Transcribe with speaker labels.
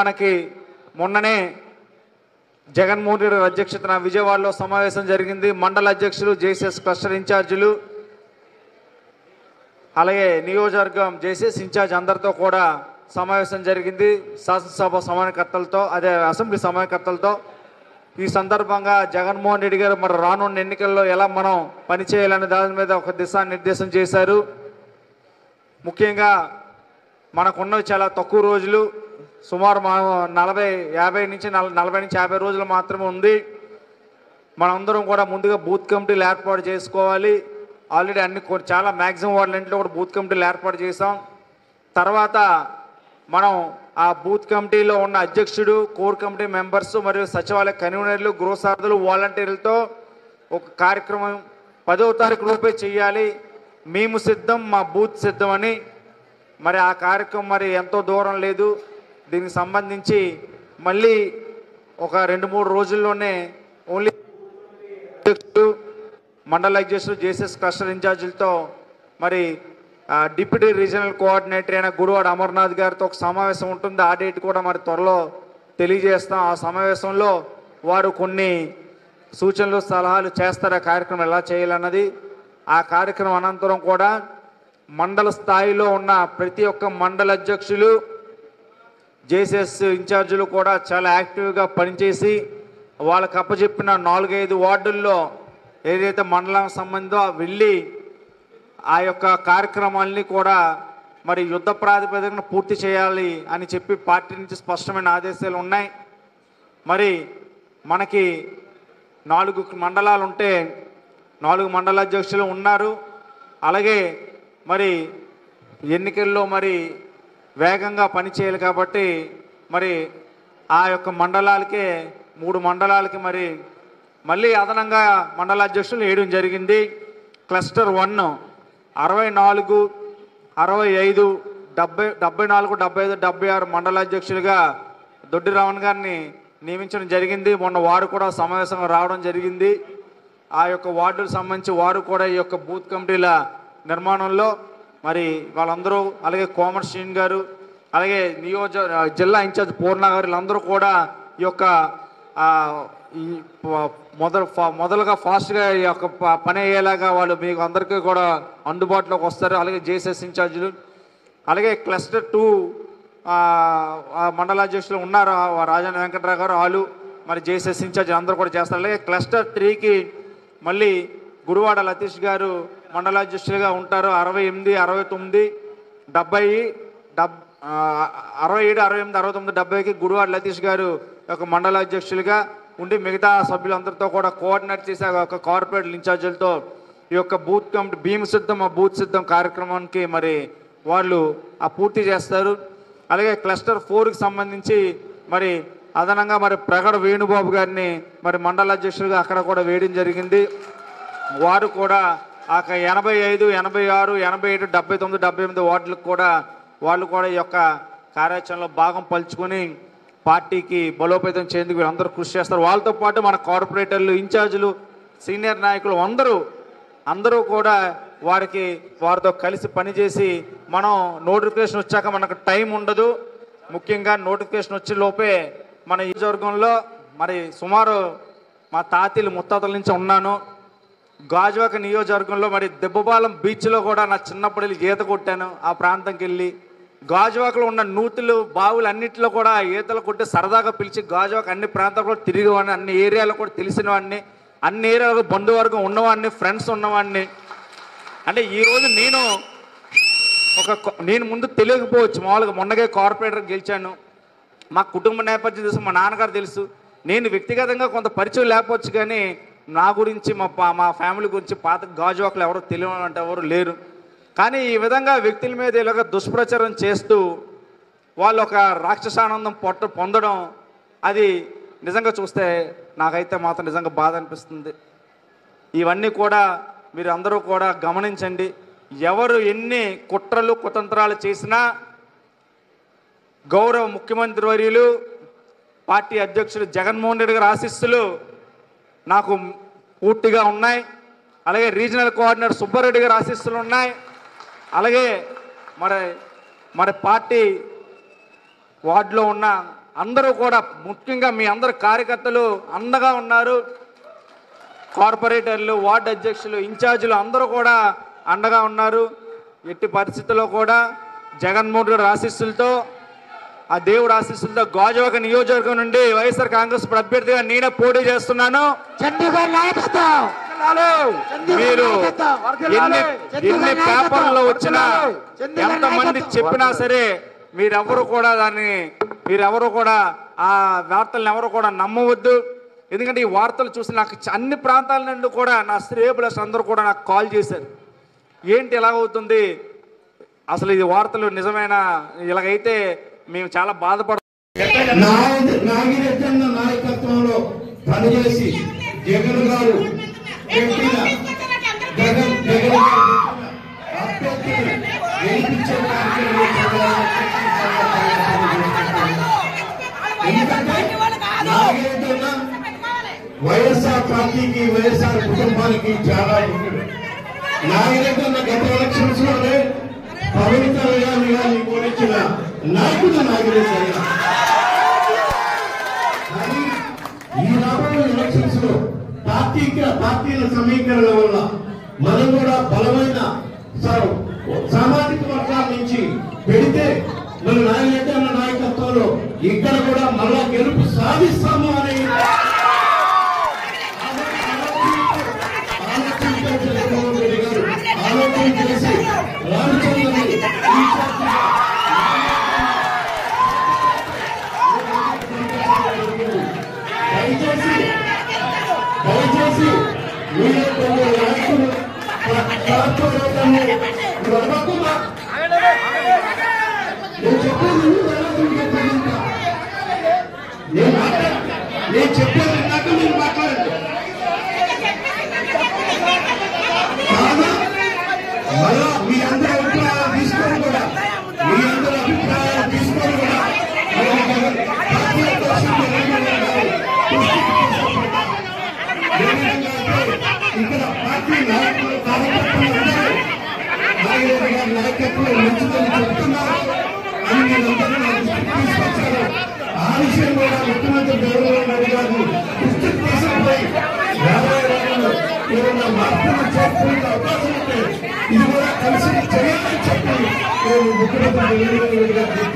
Speaker 1: మనకి మొన్ననే జగన్మోహన్ రెడ్డి అధ్యక్షతన విజయవాడలో సమావేశం జరిగింది. మండల అధ్యక్షులు, జేసీఎస్ క్లస్టర్ ఇన్ఛార్జీలు, అలాగే నియోజకవర్గం జేసీఎస్ ఇన్ఛార్జ్ అందరితో కూడా సమావేశం జరిగింది, శాసనసభ సమన్వయకర్తలతో, అదే అసెంబ్లీ సమన్వయకర్తలతో. ఈ సందర్భంగా జగన్మోహన్ రెడ్డి గారు మరి రానున్న ఎన్నికల్లో ఎలా మనం పనిచేయాలనే దాని మీద ఒక దిశానిర్దేశం చేశారు. ముఖ్యంగా మనకున్నవి చాలా తక్కువ రోజులు, సుమారు 40 నుంచి 50 రోజులు మాత్రమే ఉంది. మనందరం కూడా ముందుగా బూత్ కమిటీలు ఏర్పాటు చేసుకోవాలి. ఆల్రెడీ చాలా మ్యాక్సిమం వార్డులంట్లో కూడా బూత్ కమిటీలు ఏర్పాటు చేసాం. తర్వాత మనం ఆ బూత్ కమిటీలో ఉన్న అధ్యక్షుడు, కోర్ కమిటీ మెంబర్స్ మరియు సచివాలయ కన్వీనర్లు, గృహసారథులు, వాలంటీర్లతో ఒక కార్యక్రమం 10వ తారీఖు లోపే చేయాలి. మేము సిద్ధం, మా బూత్ సిద్ధం అని. మరి ఆ కార్యక్రమం మరి ఎంతో దూరం లేదు. దీనికి సంబంధించి మళ్ళీ ఒక 2-3 రోజుల్లోనే ఓన్లీ అధ్యక్షుడు, మండల అధ్యక్షులు, జేసీఎస్ క్లస్టర్ ఇన్ఛార్జీలతో మరి డిప్యూటీ రీజనల్ కోఆర్డినేటర్ అయిన గుడివాడ అమర్నాథ్ గారితో ఒక సమావేశం ఉంటుంది. ఆ డేట్ కూడా మరి త్వరలో తెలియజేస్తాం. ఆ సమావేశంలో వారు కొన్ని సూచనలు, సలహాలు చేస్తారు ఆ కార్యక్రమం ఎలా చేయాలన్నది. ఆ కార్యక్రమం అనంతరం కూడా మండల స్థాయిలో ఉన్న ప్రతి ఒక్క మండల అధ్యక్షులు, జేసీఎస్ ఇన్ఛార్జీలు కూడా చాలా యాక్టివ్గా పనిచేసి వాళ్ళకి అప్పచెప్పిన 4-5 వార్డుల్లో ఏదైతే మండలం సంబంధో వెళ్ళి ఆ యొక్క కార్యక్రమాల్ని కూడా మరి యుద్ధ ప్రాతిపదికన పూర్తి చేయాలి అని చెప్పి పార్టీ నుంచి స్పష్టమైన ఆదేశాలు ఉన్నాయి. మరి మనకి 4 మండలాలు ఉంటే 4 మండల అధ్యక్షులు ఉన్నారు. అలాగే మరి ఎన్నికల్లో మరి వేగంగా పనిచేయాలి కాబట్టి మరి ఆ యొక్క మండలాలకే 3 మండలాలకి మరి మళ్ళీ అదనంగా మండల అధ్యక్షులు వేయడం జరిగింది. క్లస్టర్ 1 64, 65, 70, 74, 75, 76 మండల అధ్యక్షులుగా దొడ్డి రావణ్ గారిని నియమించడం జరిగింది. మొన్న వారు కూడా సమావేశంగా రావడం జరిగింది. ఆ యొక్క వార్డులకు సంబంధించి వారు కూడా ఈ యొక్క బూత్ కమిటీల నిర్మాణంలో మరి వాళ్ళందరూ, అలాగే కోమటి శ్రీని గారు, అలాగే జిల్లా ఇన్ఛార్జ్ పూర్ణ గారు, వీళ్ళందరూ కూడా ఈ యొక్క ఈ మొదలుగా ఫాస్ట్గా ఈ యొక్క పని అయ్యేలాగా వాళ్ళు మీకు అందరికీ కూడా అందుబాటులోకి వస్తారు. అలాగే జేసీఎస్ ఇన్ఛార్జీలు, అలాగే క్లస్టర్ 2 మండలాధ్యక్షులు ఉన్నారు, రాజాని వెంకటరావు గారు, వాళ్ళు మరి జేసీఎస్ ఇన్ఛార్జీలు అందరూ కూడా చేస్తారు. అలాగే క్లస్టర్ 3కి మళ్ళీ గుడివాడ లతీష్ గారు మండలాధ్యక్షులుగా ఉంటారు. 68, 69, 70, 67, 68, 69, 70కి గుడివాడ లతీష్ గారు ఒక మండలాధ్యక్షులుగా ఉండి మిగతా సభ్యులందరితో కూడా కోఆర్డినేట్ చేసే ఒక కార్పొరేట్ ఇన్ఛార్జీలతో ఈ యొక్క బూత్ కమిటీ భీమ్ సిద్ధం, ఆ బూత్ సిద్ధం కార్యక్రమానికి మరి వాళ్ళు పూర్తి చేస్తారు. అలాగే క్లస్టర్ 4కి సంబంధించి మరి అదనంగా మరి ప్రగడ వేణుబాబు గారిని మరి మండల అధ్యక్షులుగా అక్కడ కూడా వేయడం జరిగింది. వారు కూడా ఆ 85, 86, 87, 79, 78 వార్డులకు కూడా వాళ్ళు కూడా ఈ యొక్క కార్యాచరణలో భాగం పంచుకొని పార్టీకి బలోపేతం చేసేందుకు వీళ్ళందరూ కృషి చేస్తారు. వాళ్ళతో పాటు మన కార్పొరేటర్లు, ఇన్ఛార్జీలు, సీనియర్ నాయకులు అందరూ కూడా వారితో కలిసి పనిచేసి మనం నోటిఫికేషన్ వచ్చాక మనకు టైం ఉండదు. ముఖ్యంగా నోటిఫికేషన్ వచ్చే లోపే మన ఈ నియోజకవర్గంలో మరి సుమారు మా తాతీలు ముత్తాతల నుంచి ఉన్నాను. గాజువాక నియోజకవర్గంలో మరి దెబ్బపాలెం బీచ్లో కూడా నా చిన్నప్పుడు వెళ్ళి ఈత కొట్టాను. ఆ ప్రాంతంకి వెళ్ళి గాజువాకలో ఉన్న నూతులు, బావులు అన్నింటిలో కూడా ఈతలు కొట్టి సరదాగా పిలిచి గాజువాక అన్ని ప్రాంతాలు కూడా తిరిగేవాడిని, అన్ని ఏరియాలో కూడా తెలిసిన వాడిని, అన్ని ఏరియాలో బంధువర్గం ఉన్నవాడిని, ఫ్రెండ్స్ ఉన్నవాడిని. అంటే ఈరోజు నేను ముందు తెలియకపోవచ్చు, మామూలుగా మొన్నగే కార్పొరేటర్ గెలిచాను, మా కుటుంబ నేపథ్యం తెలుసు, మా నాన్నగారు తెలుసు, నేను వ్యక్తిగతంగా కొంత పరిచయం లేకపోవచ్చు, కానీ నా గురించి మా ఫ్యామిలీ గురించి పాత గాజువాకలు ఎవరో తెలియని అంటే ఎవరు లేరు. కానీ ఈ విధంగా వ్యక్తుల మీద ఇలాగ దుష్ప్రచారం చేస్తూ వాళ్ళు ఒక రాక్షసానందం పొందడం, అది నిజంగా చూస్తే నాకైతే మాత్రం నిజంగా బాధ అనిపిస్తుంది. ఇవన్నీ కూడా మీరు అందరూ కూడా గమనించండి. ఎవరు ఎన్ని కుట్రలు కుతంత్రాలు చేసినా గౌరవ ముఖ్యమంత్రి వర్యులు, పార్టీ అధ్యక్షులు జగన్మోహన్ రెడ్డి గారి ఆశీస్సులు నాకు పూర్తిగా ఉన్నాయి. అలాగే రీజనల్ కోఆర్డినేటర్ సుబ్బారెడ్డి గారి ఆశీస్సులు ఉన్నాయి. అలాగే మరి పార్టీ వార్డులో ఉన్న అందరూ కూడా ముఖ్యంగా మీ అందరు కార్యకర్తలు అండగా ఉన్నారు. కార్పొరేటర్లు, వార్డు అధ్యక్షులు, ఇన్ఛార్జీలు అందరూ కూడా అండగా ఉన్నారు. ఎట్టి పరిస్థితుల్లో కూడా జగన్మోహన్ రెడ్డి ఆశీస్సులతో, ఆ దేవుడు ఆశీస్సులతో గాజువాక నియోజకవర్గం నుండి వైఎస్ఆర్ కాంగ్రెస్ అభ్యర్థిగా నేనే పోటీ చేస్తున్నాను. మీరు ఎన్ని పేపర్లో వచ్చినా, ఎంతమంది చెప్పినా సరే మీరెవరు కూడా ఆ వార్తలను ఎవరు కూడా నమ్మవద్దు. ఎందుకంటే ఈ వార్తలు చూసి నాకు అన్ని ప్రాంతాల నుండి కూడా నా శ్రేయబులస్ అందరూ కూడా నాకు కాల్ చేశారు. ఏంటి ఎలాగవుతుంది, అసలు ఇది వార్తలు నిజమైన, ఇలాగైతే మేము చాలా బాధపడుతున్నాం.
Speaker 2: నాయకత్వంలో పనిచేసి జగన్ గారు వైఎస్ఆర్ పార్టీకి, వైఎస్ఆర్ కుటుంబానికి చాలా నాయకుడు గత ఎలక్షన్స్ లోనే పవన్ కళ్యాణ్ గారిని కోరించిన నాయకుడు నాగరేశ్వర. ఈ రాబోయే ఎలక్షన్స్ లో పార్టీల సమీకరణ వల్ల మనం కూడా బలమైన సామాజిక వర్గాల నుంచి పెడితే మన నాయకత్వంలో ఇక్కడ కూడా మళ్ళా గెలుపు సాధిస్తాము అని జగన్మోహన్ రెడ్డి గారు ఆలోచన చేసి రామచంద్రుని దయచేసి మీరే కొన్ని నాయకులు నేను చెప్పేది నాకు మీరు మాట్లాడండి. మళ్ళా మీ అందరూ అభిప్రాయాలు తీసుకొని కూడా ఇక్కడ పార్టీ నాయకులు నాయకత్వం మంచిదని చెప్తున్నారు అని మీరందరూ నా దృష్టికి తీసుకొచ్చారు. ఆ విషయం కూడా ముఖ్యమంత్రి జగన్మోహన్ రెడ్డి గారిని దృష్టికి తీసుకుపోయి ఏదైనా మార్పులు చేసుకునే అవకాశం ఉంటే ఇది కూడా కలిసి చేయాలని చెప్పి ముఖ్యమంత్రి జగన్మోహన్ రెడ్డి గారు